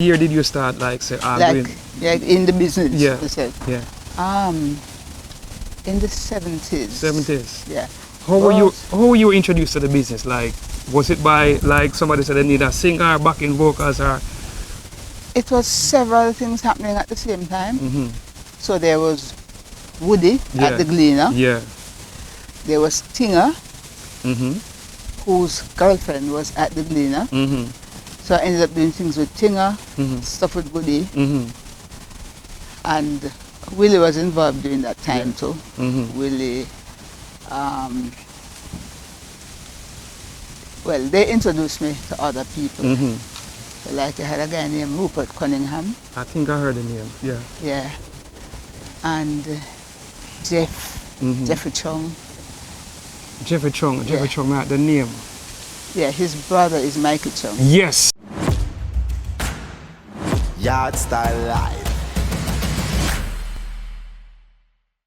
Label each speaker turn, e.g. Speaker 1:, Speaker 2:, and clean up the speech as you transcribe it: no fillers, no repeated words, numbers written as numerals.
Speaker 1: year did you start like say
Speaker 2: like in the business?
Speaker 1: Yeah.
Speaker 2: You said.
Speaker 1: Yeah.
Speaker 2: In the 70s.
Speaker 1: 70s.
Speaker 2: Yeah.
Speaker 1: How were you introduced to the business? Like, was it by like somebody said they need a singer, backing vocals, or?
Speaker 2: It was several things happening at the same time.
Speaker 1: Mm-hmm.
Speaker 2: So there was Woody
Speaker 1: Yeah.
Speaker 2: at the Gleaner.
Speaker 1: Yeah.
Speaker 2: There was Tinger,
Speaker 1: Mm-hmm.
Speaker 2: whose girlfriend was at the Gleaner.
Speaker 1: Mm-hmm.
Speaker 2: So I ended up doing things with Tinger,
Speaker 1: Mm-hmm.
Speaker 2: stuff with Woody,
Speaker 1: Mm-hmm.
Speaker 2: and Willy was involved during that time too.
Speaker 1: Mm-hmm.
Speaker 2: Willy, well, they introduced me to other people.
Speaker 1: Mm-hmm.
Speaker 2: So like I had a guy named Rupert Cunningham,
Speaker 1: I think I heard the name. Yeah.
Speaker 2: yeah, and Jeff,
Speaker 1: Mm-hmm.
Speaker 2: Jeffrey Chung.
Speaker 1: Jeffrey Chung. Jeffrey
Speaker 2: Yeah.
Speaker 1: Chung, the name.
Speaker 2: Yeah, his brother is Michael Chung.
Speaker 1: Yes.
Speaker 3: Yard style life.